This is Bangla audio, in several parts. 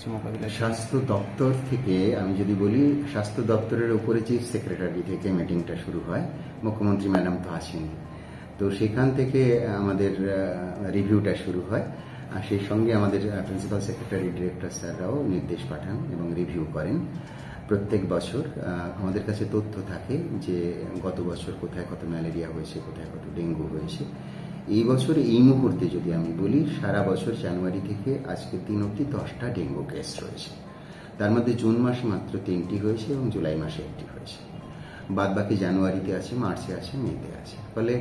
হচ্ছে মোকাবিলা? স্বাস্থ্য দপ্তর থেকে আমি যদি বলি, স্বাস্থ্য দপ্তরের উপরে চিফ সেক্রেটারি থেকে মিটিংটা শুরু হয়। মুখ্যমন্ত্রী ম্যাডাম তো আসেনি, তো সেখান থেকে আমাদের রিভিউটা শুরু হয়। আর সেই সঙ্গে আমাদের প্রিন্সিপাল সেক্রেটারি, ডিরেক্টর স্যাররাও নির্দেশ পাঠান এবং রিভিউ করেন। প্রত্যেক বছর আমাদের কাছে তথ্য থাকে যে গত বছর কোথায় কত ম্যালেরিয়া হয়েছে, কোথায় কত ডেঙ্গু হয়েছে। এই বছর এই মুহূর্তে যদি আমি বলি, সারা বছর জানুয়ারি থেকে আজকে 3 অবধি 10টা ডেঙ্গু কেস রয়েছে। তার মধ্যে জুন মাসে মাত্র 3টি হয়েছে এবং জুলাই মাসে 1টি হয়েছে। বাদ বাকি জানুয়ারিতে আছে, মার্চে আছে, মেতে আছে। ফলে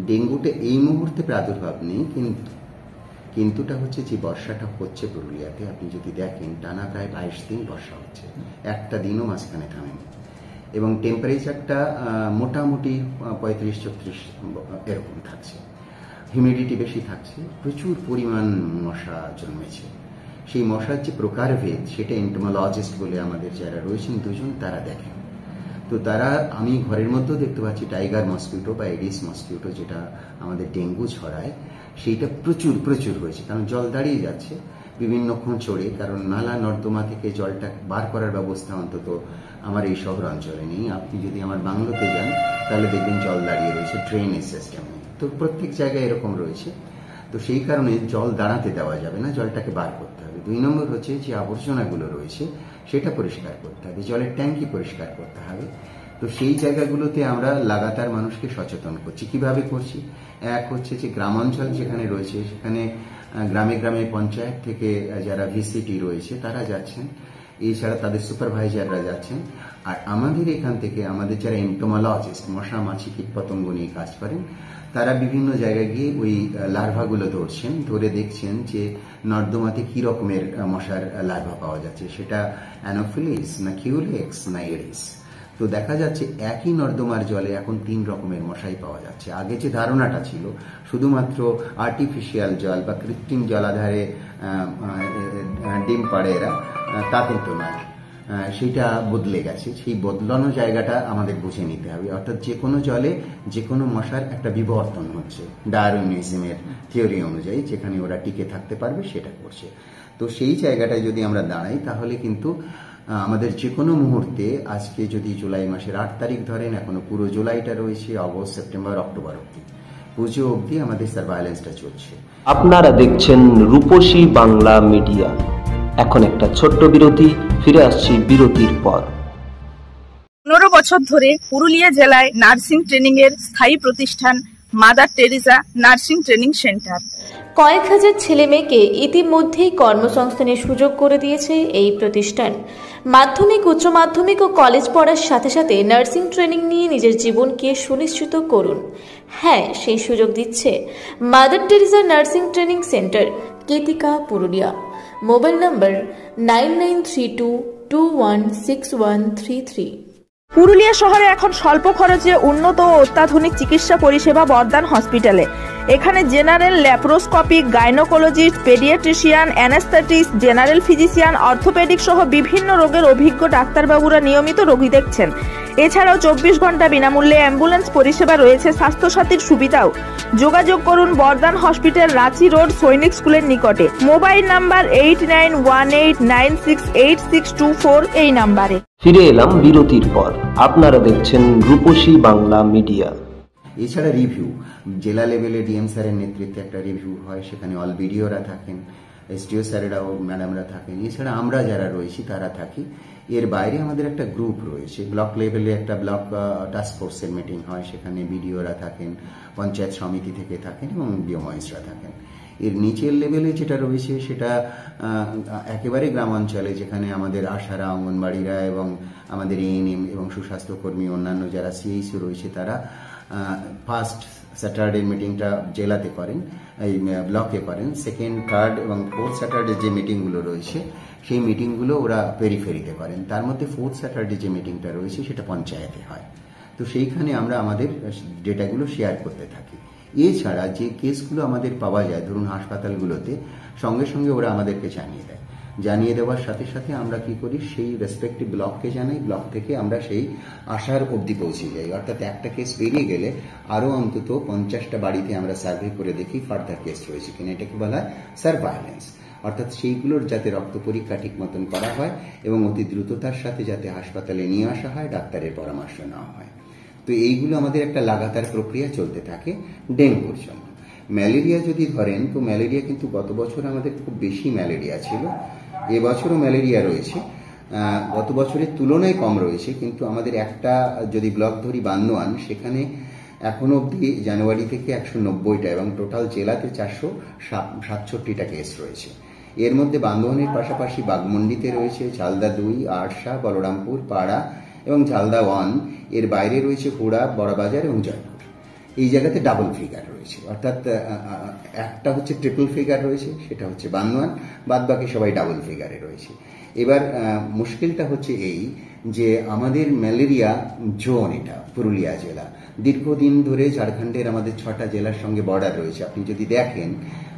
ডেঙ্গুটা এই মুহূর্তে প্রাদুর্ভাব নেই, কিন্তুটা হচ্ছে যে বর্ষাটা হচ্ছে পুরুলিয়াতে, আপনি যদি দেখেন টানা প্রায় 22 দিন বর্ষা হচ্ছে, একটা দিনও মাঝখানে থামেনি। এবং টেম্পারেচারটা মোটামুটি 35-36 এরকম থাকছে। হিউমিডিটি বেশি থাকছে, প্রচুর পরিমাণ মশা জন্মেছে। সেই মশার যে প্রকারভেদ সেটা এন্টোমোলজিস্ট বলে আমাদের যারা রয়েছেন দুজন, তারা দেখেন। তো তারা, আমি ঘরের মধ্যেও দেখতে পাচ্ছি টাইগার মসকিউটো বা এডিস মসকিউটো যেটা আমাদের ডেঙ্গু ছড়ায়, সেইটা প্রচুর প্রচুর হয়েছে। কারণ জল দাঁড়িয়ে যাচ্ছে বিভিন্ন খোঁচড়ে, কারণ নালা নর্দমা থেকে জলটা বার করার ব্যবস্থা অন্তত আমার এই শহর অঞ্চলে নেই। আপনি যদি আমার বাংলোতে যান তাহলে দেখবেন জল দাঁড়িয়ে রয়েছে, ড্রেনেজ সিস্টেম নেই। তো প্রত্যেক জায়গায় এরকম রয়েছে। তো সেই কারণে জল দাঁড়াতে দেওয়া যাবে না, জলটাকে বার করতে হবে। 2 নম্বর হচ্ছে যে আবর্জনাগুলো রয়েছে সেটা পরিষ্কার করতে হবে, জলের ট্যাঙ্কি পরিষ্কার করতে হবে। তো সেই জায়গাগুলোতে আমরা লাগাতার মানুষকে সচেতন করছি। কিভাবে করছি? এক হচ্ছে যে গ্রামাঞ্চল যেখানে রয়েছে সেখানে গ্রামে গ্রামে পঞ্চায়েত থেকে যারা ভিসিটি রয়েছে তারা যাচ্ছেন, এছাড়া তাদের সুপারভাইজাররা যাচ্ছেন। আর আমাদের এখান থেকে আমাদের যারা এন্টোমোলজিস্ট, মশা মাছি কীটপতঙ্গ নিয়ে কাজ করেন, তারা বিভিন্ন জায়গায় গিয়ে ওই লার্ভাগুলো ধরছেন, ধরে দেখছেন যে নর্দমাতে কি রকমের মশার লার্ভা পাওয়া যাচ্ছে, সেটা অ্যানোফিলিস না কিউলেক্স না এডিস। তো দেখা যাচ্ছে একই নর্দমার জলে এখন 3 রকমের মশাই পাওয়া যাচ্ছে। আগে যে ধারণাটা ছিল শুধুমাত্র আর্টিফিশিয়াল জল বা কৃত্রিম জলাধারে ডিম পাড়ে এরা, তা কিন্তু নয়, সেটা বদলে গেছে। সেই বদলানো জায়গাটা আমাদের বুঝে নিতে হবে। অর্থাৎ যে কোনো জলে যে কোনো মশার একটা বিবর্তন হচ্ছে, ডারউইনিজমের থিওরি অনুযায়ী যেখানে ওরা টিকে থাকতে পারবে সেটা করছে। তো সেই জায়গাটায় যদি আমরা দাঁড়াই তাহলে কিন্তু আমাদের যে কোনো মুহূর্তে, আজকে যদি জুলাই মাসের 8 তারিখ ধরেন, এখনো পুরো জুলাইটা রয়েছে, অগস্ট, সেপ্টেম্বর, অক্টোবর অব্দি, পুজো অব্দি আমাদের সার্ভাইলেন্সটা চলছে। আপনারা দেখছেন রূপসী বাংলা মিডিয়া। এখন একটা ছোট্ট বিরতি, ফিরে আসছি বিরতির পর। 15 বছর ধরে পুরুলিয়া জেলায় নার্সিং ট্রেনিং এর স্থায়ী প্রতিষ্ঠান mother Teresa nursing training centre. কয়েক হাজার ছেলে মেয়েকে ইতিমধ্যেই কর্মসংস্থানের সুযোগ করে দিয়েছে এই প্রতিষ্ঠান। মাধ্যমিক, উচ্চ মাধ্যমিক ও কলেজ পড়ার সাথে সাথে নার্সিং ট্রেনিং নিয়ে নিজের জীবনকে সুনিশ্চিত করুন। হ্যাঁ, সেই সুযোগ দিচ্ছে Mother Teresa nursing training centre, Ketika, Purulia. Mobile number 9932216133। Purulia শহরে এখন স্বল্প খরচে উন্নত ও অত্যাধুনিক চিকিৎসা পরিষেবা বর্দান হসপিটালে। এখানে general, laparoscopic, gynaecologist, paediatrician, anaesthetist, general physician, orthopaedic সহ বিভিন্ন রোগের অভিজ্ঞ ডাক্তারবাবুরা নিয়মিত রোগী দেখছেন। এছাড়াও 24 ঘন্টা বিনামূল্যে অ্যাম্বুলেন্স পরিষেবা রয়েছে, স্বাস্থ্যসাথীর সুবিধাও। যোগাযোগ করুন বর্দান হসপিটাল, রাঁচি রোড, সৈনিক স্কুলের নিকটে। মোবাইল নাম্বার 8918968624 এই নাম্বারে। ফিরে এলাম বিরতির পর। আপনারা দেখছেন রূপসী বাংলা মিডিয়া। এছাড়া রিভিউ, জেলা লেভেলে ডিএম স্যারের নেতৃত্বে একটা রিভিউ হয়, সেখানে অল বিডিওরা থাকেন, এসডিও স্যারেরাও, ম্যাডামরা থাকেন। এছাড়া আমরা যারা রয়েছি তারা থাকি। এর বাইরে আমাদের একটা গ্রুপ রয়েছে, ব্লক লেভেলে একটা ব্লক টাস্ক ফোর্সের মিটিং হয়, সেখানে বিডিওরা থাকেন, পঞ্চায়েত সমিতি থেকে থাকেন এবং বিওময়েসরা থাকেন। এর নিচের লেভেলে যেটা রয়েছে সেটা একেবারে গ্রামাঞ্চলে, যেখানে আমাদের আশারা, অঙ্গনবাড়িরা এবং আমাদের এএনএম এবং সুস্বাস্থ্যকর্মী, অন্যান্য যারা সিএইচও রয়েছে, তারা ফার্স্ট স্যাটারডে মিটিংটা জেলাতে করেন, এই ব্লকে করেন। সেকেন্ড, থার্ড এবং ফোর্থ স্যাটারডে যে মিটিংগুলো রয়েছে সেই মিটিংগুলো ওরা পেরিফেরিতে করেন। তার মধ্যে ফোর্থ স্যাটারডে যে মিটিংটা রয়েছে সেটা পঞ্চায়েতে হয়। তো সেইখানে আমরা আমাদের ডেটাগুলো শেয়ার করতে থাকি। এছাড়া যে কেসগুলো আমাদের পাওয়া যায়, ধরুন হাসপাতালগুলোতে, সঙ্গে সঙ্গে ওরা আমাদেরকে জানিয়ে দেয়। জানিয়ে দেওয়ার সাথে সাথে আমরা কি করি, সেই রেসপেক্টিভ ব্লককে জানাই, ব্লক থেকে আমরা সেই আশার অবধি পৌঁছে যাই। অর্থাৎ একটা কেস বেরিয়ে গেলে আরও অন্তত 50টা বাড়িতে আমরা সার্ভে করে দেখি ফার্দার কেস রয়েছে কিনা। এটাকে বলা হয় সার্ভাইলেন্স। অর্থাৎ সেইগুলোর যাতে রক্ত পরীক্ষা ঠিক মতন করা হয় এবং অতি দ্রুততার সাথে যাতে হাসপাতালে নিয়ে আসা হয়, ডাক্তারের পরামর্শ নেওয়া হয়। তো এইগুলো আমাদের একটা লাগাতার প্রক্রিয়া চলতে থাকে ডেঙ্গুর জন্য। ম্যালেরিয়া যদি ধরেন, তো ম্যালেরিয়া কিন্তু গত বছর আমাদের খুব বেশি ম্যালেরিয়া ছিল, এবছরও ম্যালেরিয়া রয়েছে, গত বছরের তুলনায় কম রয়েছে, কিন্তু আমাদের একটা যদি ব্লক ধরি বান্দোয়ান, সেখানে এখনো অবধি জানুয়ারি থেকে 190টা এবং টোটাল জেলাতে 467টা কেস রয়েছে। এর মধ্যে বান্দোয়ানের পাশাপাশি বাগমুন্ডিতে রয়েছে, ঝালদা 2, আরশা, বলরামপুর, পাড়া এবং ঝালদা 1, এর বাইরে রয়েছে হুড়া, বড়বাজার এবং জয়পুর। এই জায়গাতে ডাবল ফিগার রয়েছে, অর্থাৎ একটা হচ্ছে ট্রিপল ফিগার রয়েছে, সেটা হচ্ছে বান্দোয়ান, বাদ বাকি সবাই ডাবল ফিগারে রয়েছে। এবার মুশকিলটা হচ্ছে এই যে আমাদের ম্যালেরিয়া জোন, এটা পুরুলিয়া জেলা, দীর্ঘদিন ধরে ঝাড়খণ্ডের আমাদের 6টা জেলার সঙ্গে বর্ডার রয়েছে। আপনি যদি দেখেন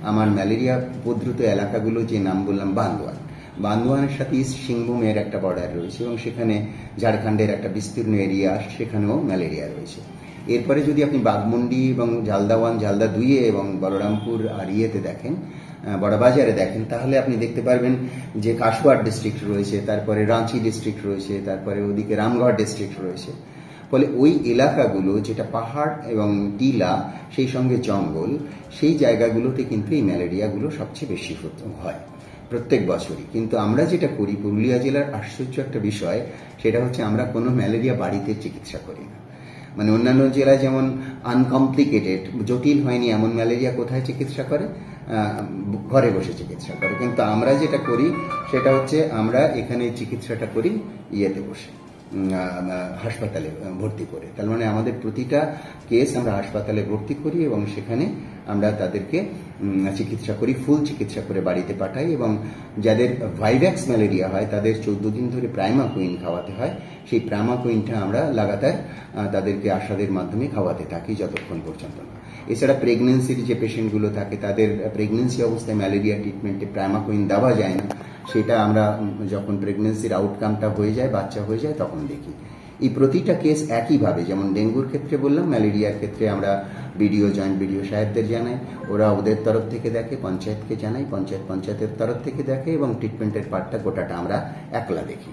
আমার ম্যালেরিয়া উপদ্রুত এলাকাগুলো, যে নাম বললাম বান্দোয়ানের সাথে ইস্ট সিংভূমের একটা বর্ডার রয়েছে এবং সেখানে ঝাড়খণ্ডের একটা বিস্তীর্ণ এরিয়া, সেখানেও ম্যালেরিয়া রয়েছে। এরপরে যদি আপনি বাগমুন্ডি এবং ঝালদা 1, ঝালদা 2 এবং বলরামপুর আর ইয়েতে দেখেন, বড়বাজারে দেখেন, তাহলে আপনি দেখতে পারবেন যে কাসওয়ার ডিস্ট্রিক্ট রয়েছে, তারপরে রাঁচি ডিস্ট্রিক্ট রয়েছে, তারপরে ওদিকে রামগড় ডিস্ট্রিক্ট রয়েছে। ফলে ওই এলাকাগুলো যেটা পাহাড় এবং টিলা, সেই সঙ্গে জঙ্গল, সেই জায়গাগুলোতে কিন্তু এই ম্যালেরিয়াগুলো সবচেয়ে বেশি হয় প্রত্যেক বছরই। কিন্তু আমরা যেটা করি, পুরুলিয়া জেলার আশ্চর্য একটা বিষয়, সেটা হচ্ছে আমরা কোনো ম্যালেরিয়া বাড়িতে চিকিৎসা করি না। মানে অন্যান্য জেলায় যেমন আনকমপ্লিকেটেড, জটিল হয়নি এমন ম্যালেরিয়া কোথায় চিকিৎসা করে? ঘরে বসে চিকিৎসা করে। কিন্তু আমরা যেটা করি সেটা হচ্ছে আমরা এখানে চিকিৎসাটা করি ইয়েতে বসে, হাসপাতালে ভর্তি করে। তার মানে আমাদের প্রতিটা কেস আমরা হাসপাতালে ভর্তি করি এবং সেখানে আমরা তাদেরকে চিকিৎসা করি, ফুল চিকিৎসা করে বাড়িতে পাঠাই। এবং যাদের ভাইভ্যাক্স ম্যালেরিয়া হয় তাদের 14 দিন ধরে প্রাইমাকুইন খাওয়াতে হয়। সেই প্রাইমাকুইনটা আমরা লাগাতার তাদেরকে আশাদের মাধ্যমে খাওয়াতে থাকি যতক্ষণ পর্যন্ত না। এছাড়া প্রেগনেন্সির যে পেশেন্টগুলো থাকে, তাদের প্রেগনেন্সি অবস্থায় ম্যালেরিয়া ট্রিটমেন্টে প্রাইমাকুইন দেওয়া যায় না, সেটা আমরা যখন প্রেগনেন্সির আউটকামটা হয়ে যায়, বাচ্চা হয়ে যায়, তখন দেখি। এই প্রতিটা কেস একইভাবে, যেমন ডেঙ্গুর ক্ষেত্রে বললাম, ম্যালেরিয়ার ক্ষেত্রে আমরা জয়েন্ট বিডিও সাহেবদের জানাই, ওরা ওদের তরফ থেকে দেখে, পঞ্চায়েতকে জানাই, পঞ্চায়েতের তরফ থেকে দেখে এবং ট্রিটমেন্টের পার্টটা গোটাটা আমরা একলা দেখি।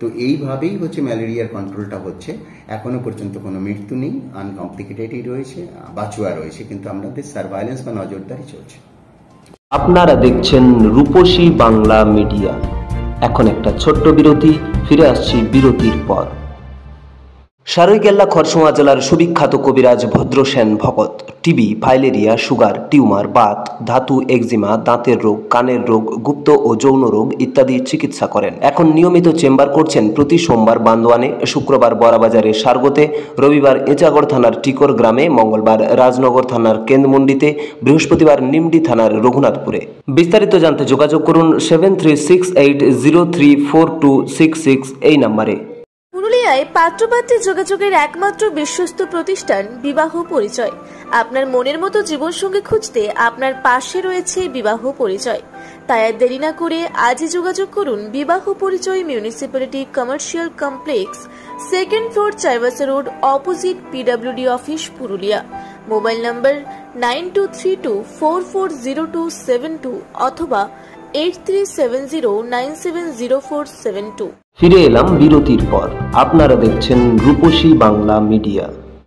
তো এইভাবেই হচ্ছে ম্যালেরিয়ার কন্ট্রোলটা হচ্ছে। এখনো পর্যন্ত কোনো মৃত্যু নেই, আনকমপ্লিকেটেডই রয়েছে, বাঁচুয়া রয়েছে, কিন্তু আমাদের সার্ভাইলেন্স বা নজরদারি চলছে। আপনারা দেখছেন রূপসী বাংলা মিডিয়া। এখন একটা ছোট্ট বিরতি, ফিরে আসছি বিরতির পর। সারৈকেল্লা খরসুয়া জেলার সুবিখ্যাত কবিরাজ ভদ্রসেন ভকত TB, filaria, sugar, tumour, Baat, ধাতু, এক্সিমা, দাঁতের রোগ, কানের রোগ, গুপ্ত ও যৌন রোগ ইত্যাদি চিকিৎসা করেন। এখন নিয়মিত চেম্বার করছেন প্রতি সোমবার বান্দোয়ানে, শুক্রবার বড়াবাজারের সারগোতে, রবিবার এঁচাগড় থানার টিকর গ্রামে, মঙ্গলবার রাজনগর থানার কেন্দ্রমন্ডিতে, বৃহস্পতিবার নিমডি থানার রঘুনাথপুরে। বিস্তারিত জানতে যোগাযোগ করুন 7368034266 এই নম্বরে। পুরুলিয়ায় পাত্রপাত্রী যোগাযোগের একমাত্র বিশ্বস্ত প্রতিষ্ঠান বিবাহ পরিচয়। আপনার মনের মতো জীবনসঙ্গী খুঁজতে আপনার পাশে রয়েছে বিবাহ পরিচয়। তাই আর দেরি না করে আজই যোগাযোগ করুন বিবাহ পরিচয় municipality commercial complex, 2nd floor, Chaibasa road, opposite PWD office, Purulia. Mobile নম্বর 9232440272 অথবা 8370970472। ফিরে এলাম বিরতির পর। আপনারা দেখছেন রূপসী বাংলা মিডিয়া।